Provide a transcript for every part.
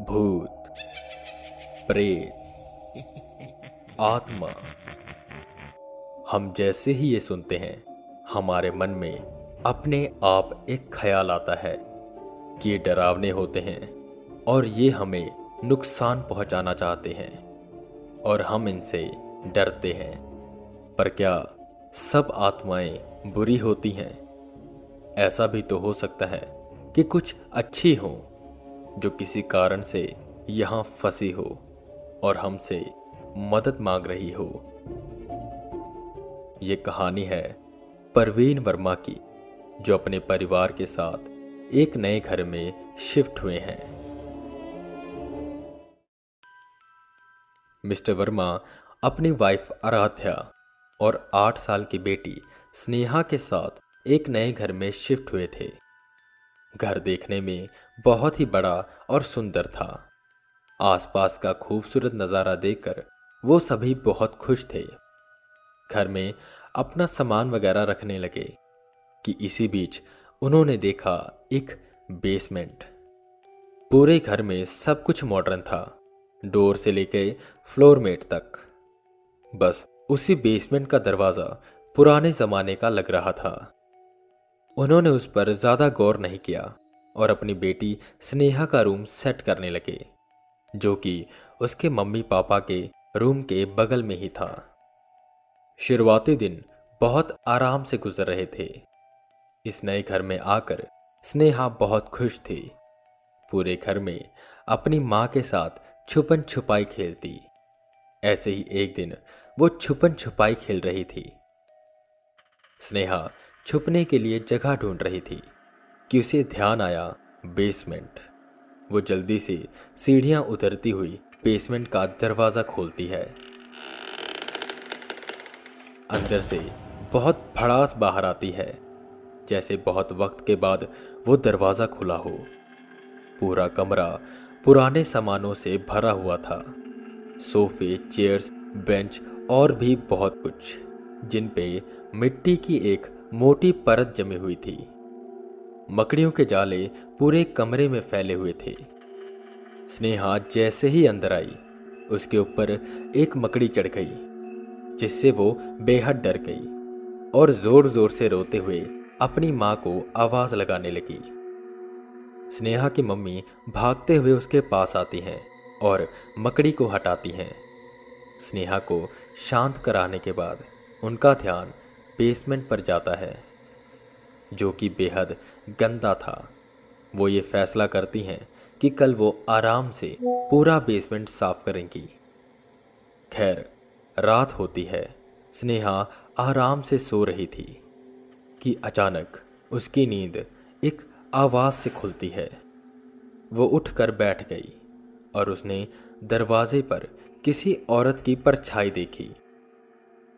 भूत, प्रेत, आत्मा। हम जैसे ही ये सुनते हैं हमारे मन में अपने आप एक ख्याल आता है कि ये डरावने होते हैं और ये हमें नुकसान पहुंचाना चाहते हैं और हम इनसे डरते हैं। पर क्या सब आत्माएं बुरी होती हैं? ऐसा भी तो हो सकता है कि कुछ अच्छी हों जो किसी कारण से यहाँ फंसी हो और हमसे मदद मांग रही हो। ये कहानी है परवीन वर्मा की, जो अपने परिवार के साथ एक नए घर में शिफ्ट हुए हैं। मिस्टर वर्मा अपनी वाइफ आराध्या और 8 साल की बेटी स्नेहा के साथ एक नए घर में शिफ्ट हुए थे। घर देखने में बहुत ही बड़ा और सुंदर था। आसपास का खूबसूरत नज़ारा देखकर वो सभी बहुत खुश थे। घर में अपना सामान वगैरह रखने लगे कि इसी बीच उन्होंने देखा एक बेसमेंट। पूरे घर में सब कुछ मॉडर्न था, डोर से लेकर फ्लोर मेट तक। बस उसी बेसमेंट का दरवाज़ा पुराने ज़माने का लग रहा था। उन्होंने उस पर ज़्यादा गौर नहीं किया और अपनी बेटी स्नेहा का रूम सेट करने लगे, जो कि उसके मम्मी पापा के रूम के बगल में ही था। शुरुआती दिन बहुत आराम से गुजर रहे थे। इस नए घर में आकर स्नेहा बहुत खुश थी। पूरे घर में अपनी माँ के साथ छुपन छुपाई खेलती। ऐसे ही एक दिन वो छुपन छुपाई खेल रही थी। स्नेहा छुपने के लिए जगह ढूंढ रही थी कि उसे ध्यान आया बेसमेंट। वो जल्दी से सीढ़ियां उतरती हुई बेसमेंट का दरवाज़ा खोलती है। अंदर से बहुत भड़ास बाहर आती है, जैसे बहुत वक्त के बाद वो दरवाज़ा खुला हो। पूरा कमरा पुराने सामानों से भरा हुआ था। सोफे, चेयर्स, बेंच और भी बहुत कुछ, जिन पे मिट्टी की एक मोटी परत जमी हुई थी। मकड़ियों के जाले पूरे कमरे में फैले हुए थे। स्नेहा जैसे ही अंदर आई, उसके ऊपर एक मकड़ी चढ़ गई, जिससे वो बेहद डर गई और जोर जोर से रोते हुए अपनी माँ को आवाज लगाने लगी। स्नेहा की मम्मी भागते हुए उसके पास आती हैं और मकड़ी को हटाती हैं। स्नेहा को शांत कराने के बाद उनका ध्यान बेसमेंट पर जाता है, जो कि बेहद गंदा था। वो ये फैसला करती हैं कि कल वो आराम से पूरा बेसमेंट साफ करेंगी। खैर, रात होती है। स्नेहा आराम से सो रही थी कि अचानक उसकी नींद एक आवाज से खुलती है। वो उठकर बैठ गई और उसने दरवाजे पर किसी औरत की परछाई देखी।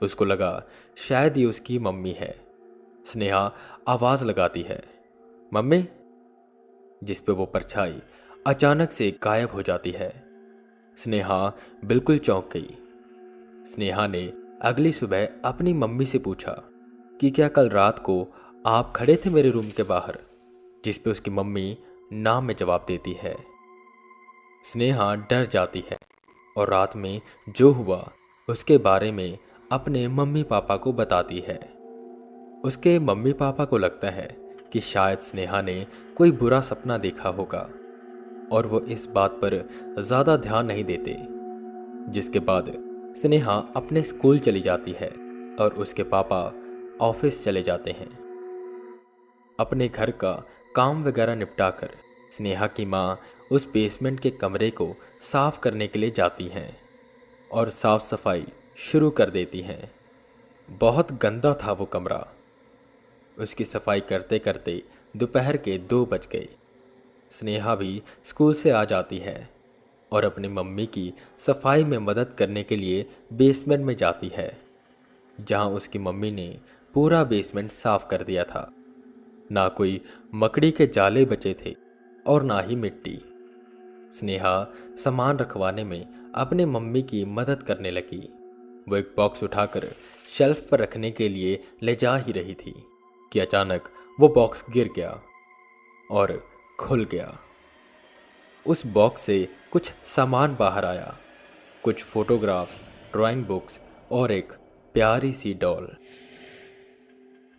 उसको लगा शायद ये उसकी मम्मी है। स्नेहा आवाज लगाती है, मम्मी, जिस पे वो परछाई अचानक से गायब हो जाती है। स्नेहा बिल्कुल चौंक गई। स्नेहा ने अगली सुबह अपनी मम्मी से पूछा कि क्या कल रात को आप खड़े थे मेरे रूम के बाहर, जिस पे उसकी मम्मी ना में जवाब देती है। स्नेहा डर जाती है और रात में जो हुआ उसके बारे में अपने मम्मी पापा को बताती है। उसके मम्मी पापा को लगता है कि शायद स्नेहा ने कोई बुरा सपना देखा होगा और वो इस बात पर ज़्यादा ध्यान नहीं देते। जिसके बाद स्नेहा अपने स्कूल चली जाती है और उसके पापा ऑफिस चले जाते हैं। अपने घर का काम वगैरह निपटाकर स्नेहा की माँ उस बेसमेंट के कमरे को साफ करने के लिए जाती हैं और साफ सफाई शुरू कर देती हैं। बहुत गंदा था वो कमरा। उसकी सफाई करते करते दोपहर के 2 बज गए। स्नेहा भी स्कूल से आ जाती है और अपनी मम्मी की सफाई में मदद करने के लिए बेसमेंट में जाती है, जहां उसकी मम्मी ने पूरा बेसमेंट साफ कर दिया था। ना कोई मकड़ी के जाले बचे थे और ना ही मिट्टी। स्नेहा सामान रखवाने में अपने मम्मी की मदद करने लगी। वो एक बॉक्स उठाकर शेल्फ पर रखने के लिए ले जा ही रही थी कि अचानक वो बॉक्स गिर गया और खुल गया। उस बॉक्स से कुछ सामान बाहर आया, कुछ फोटोग्राफ्स, ड्राइंग बुक्स और एक प्यारी सी डॉल,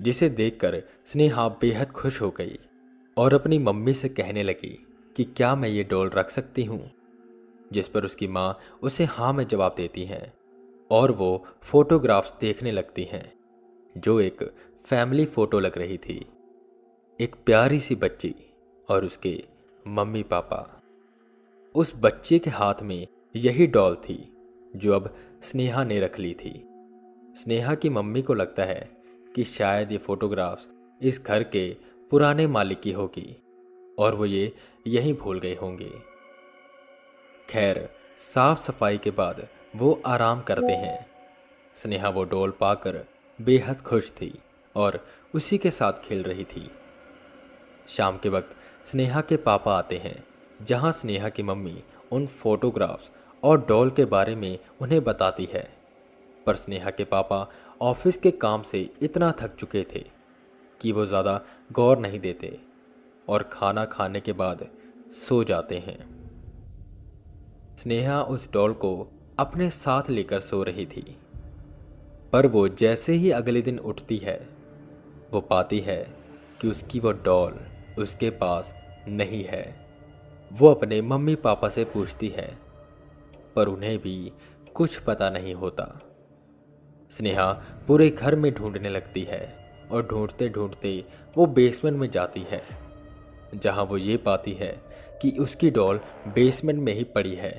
जिसे देखकर स्नेहा बेहद खुश हो गई और अपनी मम्मी से कहने लगी कि क्या मैं ये डॉल रख सकती हूँ। जिस पर उसकी माँ उसे हाँ में जवाब देती हैं और वो फोटोग्राफ्स देखने लगती हैं, जो एक फैमिली फोटो लग रही थी। एक प्यारी सी बच्ची और उसके मम्मी पापा। उस बच्चे के हाथ में यही डॉल थी जो अब स्नेहा ने रख ली थी। स्नेहा की मम्मी को लगता है कि शायद ये फोटोग्राफ्स इस घर के पुराने मालिक की होगी और वो ये यहीं भूल गए होंगे। खैर, साफ सफाई के बाद वो आराम करते हैं। स्नेहा वो डॉल पाकर बेहद खुश थी और उसी के साथ खेल रही थी। शाम के वक्त स्नेहा के पापा आते हैं, जहां स्नेहा की मम्मी उन फोटोग्राफ्स और डॉल के बारे में उन्हें बताती है। पर स्नेहा के पापा ऑफिस के काम से इतना थक चुके थे कि वो ज़्यादा गौर नहीं देते और खाना खाने के बाद सो जाते हैं। स्नेहा उस डॉल को अपने साथ लेकर सो रही थी, पर वो जैसे ही अगले दिन उठती है, वो पाती है कि उसकी वो डॉल उसके पास नहीं है। वो अपने मम्मी पापा से पूछती है, पर उन्हें भी कुछ पता नहीं होता। स्नेहा पूरे घर में ढूंढने लगती है और ढूंढते ढूंढते वो बेसमेंट में जाती है, जहां वो ये पाती है कि उसकी डॉल बेसमेंट में ही पड़ी है।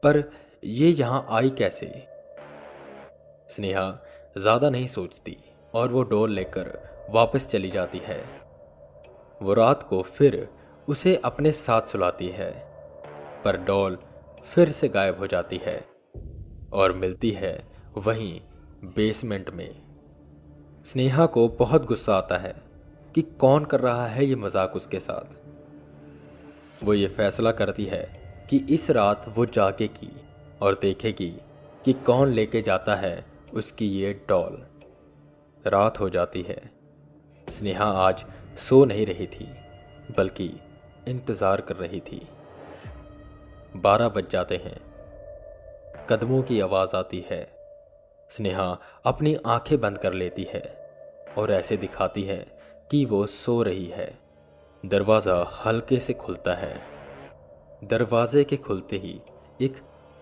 पर ये यहां आई कैसे? स्नेहा ज़्यादा नहीं सोचती और वो डॉल लेकर वापस चली जाती है। वो रात को फिर उसे अपने साथ सुलाती है, पर डॉल फिर से गायब हो जाती है और मिलती है वहीं बेसमेंट में। स्नेहा को बहुत गुस्सा आता है कि कौन कर रहा है ये मजाक उसके साथ। वो ये फैसला करती है कि इस रात वो जागेगी और देखेगी कि कौन लेके जाता है उसकी ये डॉल। रात हो जाती है। स्नेहा आज सो नहीं रही थी, बल्कि इंतजार कर रही थी। 12 बज जाते हैं। कदमों की आवाज आती है। स्नेहा अपनी आंखें बंद कर लेती है और ऐसे दिखाती है कि वो सो रही है। दरवाजा हल्के से खुलता है। दरवाजे के खुलते ही एक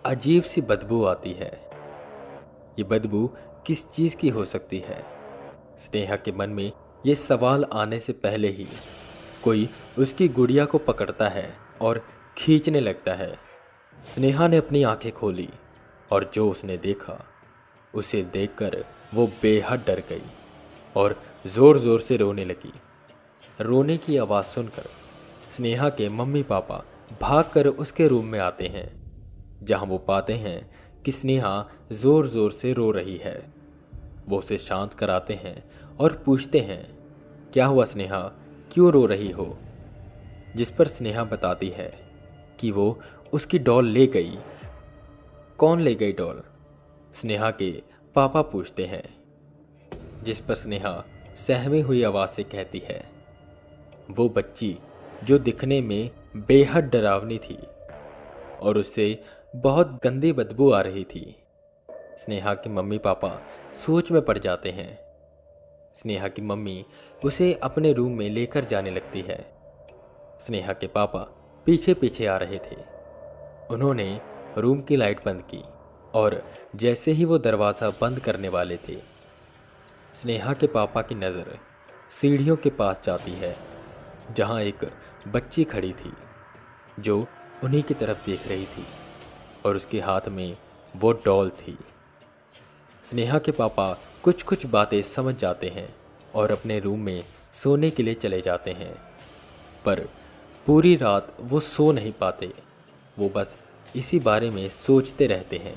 अजीब सी बदबू आती है। ये बदबू किस चीज की हो सकती है? स्नेहा के मन में ये सवाल आने से पहले ही कोई उसकी गुड़िया को पकड़ता है और खींचने लगता है। स्नेहा ने अपनी आंखें खोली और जो उसने देखा, उसे देखकर वो बेहद डर गई और जोर जोर से रोने लगी। रोने की आवाज़ सुनकर स्नेहा के मम्मी पापा भागकर उसके रूम में आते हैं, जहां वो पाते हैं कि स्नेहा जोर जोर से रो रही है। वो उसे शांत कराते हैं और पूछते हैं, क्या हुआ स्नेहा, क्यों रो रही हो? जिस पर स्नेहा बताती है कि वो उसकी डॉल ले गई। कौन ले गई डॉल? स्नेहा के पापा पूछते हैं। जिस पर स्नेहा सहमी हुई आवाज से कहती है, वो बच्ची जो दिखने में बेहद डरावनी थी और उससे बहुत गंदी बदबू आ रही थी। स्नेहा के मम्मी पापा सोच में पड़ जाते हैं। स्नेहा की मम्मी उसे अपने रूम में लेकर जाने लगती है। स्नेहा के पापा पीछे पीछे आ रहे थे। उन्होंने रूम की लाइट बंद की और जैसे ही वो दरवाज़ा बंद करने वाले थे, स्नेहा के पापा की नज़र सीढ़ियों के पास जाती है, जहां एक बच्ची खड़ी थी जो उन्हीं की तरफ देख रही थी और उसके हाथ में वो डॉल थी। स्नेहा के पापा कुछ कुछ बातें समझ जाते हैं और अपने रूम में सोने के लिए चले जाते हैं, पर पूरी रात वो सो नहीं पाते। वो बस इसी बारे में सोचते रहते हैं।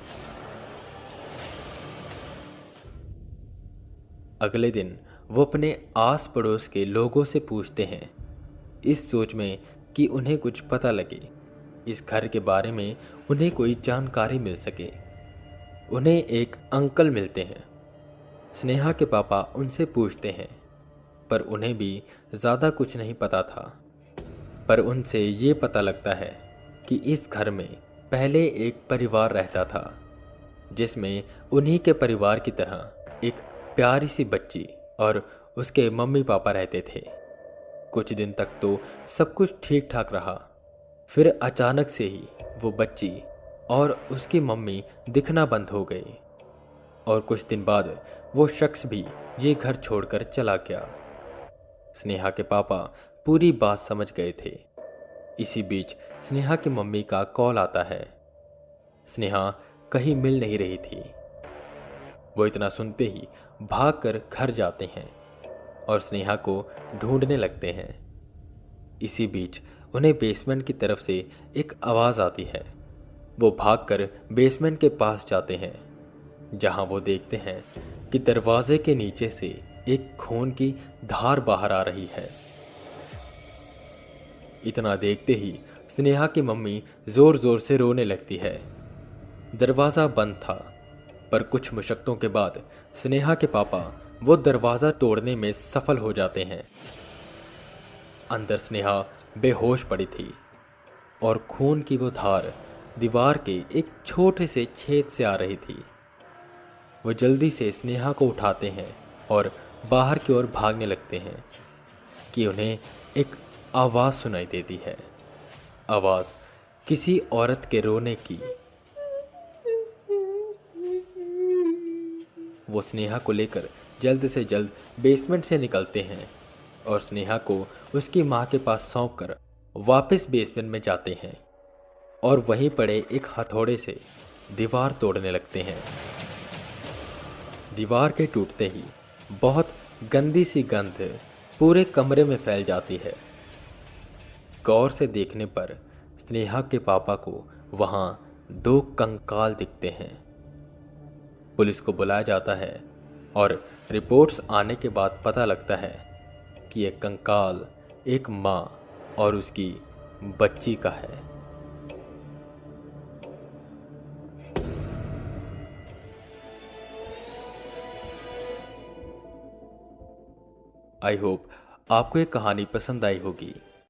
अगले दिन वो अपने आस पड़ोस के लोगों से पूछते हैं, इस सोच में कि उन्हें कुछ पता लगे, इस घर के बारे में उन्हें कोई जानकारी मिल सके। उन्हें एक अंकल मिलते हैं। स्नेहा के पापा उनसे पूछते हैं, पर उन्हें भी ज़्यादा कुछ नहीं पता था। पर उनसे ये पता लगता है कि इस घर में पहले एक परिवार रहता था, जिसमें उन्हीं के परिवार की तरह एक प्यारी सी बच्ची और उसके मम्मी पापा रहते थे। कुछ दिन तक तो सब कुछ ठीक ठाक रहा, फिर अचानक से ही वो बच्ची और उसकी मम्मी दिखना बंद हो गई और कुछ दिन बाद वो शख्स भी ये घर छोड़कर चला गया। स्नेहा के पापा पूरी बात समझ गए थे। इसी बीच स्नेहा की मम्मी का कॉल आता है। स्नेहा कहीं मिल नहीं रही थी। वो इतना सुनते ही भागकर घर जाते हैं और स्नेहा को ढूंढने लगते हैं। इसी बीच उन्हें बेसमेंट की तरफ से एक आवाज़ आती है। वो भागकर बेसमेंट के पास जाते हैं, जहां वो देखते हैं कि दरवाजे के नीचे से एक खून की धार बाहर आ रही है। इतना देखते ही स्नेहा की मम्मी जोर जोर से रोने लगती है। दरवाज़ा बंद था, पर कुछ मुशक्क़तों के बाद स्नेहा के पापा वो दरवाज़ा तोड़ने में सफल हो जाते हैं। अंदर स्नेहा बेहोश पड़ी थी और खून की वो धार दीवार के एक छोटे से छेद से आ रही थी। वो जल्दी से स्नेहा को उठाते हैं और बाहर की ओर भागने लगते हैं कि उन्हें एक आवाज़ सुनाई देती है। आवाज़ किसी औरत के रोने की। वो स्नेहा को लेकर जल्द से जल्द बेसमेंट से निकलते हैं और स्नेहा को उसकी माँ के पास सौंपकर वापस बेसमेंट में जाते हैं और वहीं पड़े एक हथौड़े से दीवार तोड़ने लगते हैं। दीवार के टूटते ही बहुत गंदी सी गंध पूरे कमरे में फैल जाती है। गौर से देखने पर स्नेहा के पापा को वहां 2 कंकाल दिखते हैं। पुलिस को बुलाया जाता है और रिपोर्ट्स आने के बाद पता लगता है कि यह कंकाल एक माँ और उसकी बच्ची का है। आई होप आपको ये कहानी पसंद आई होगी।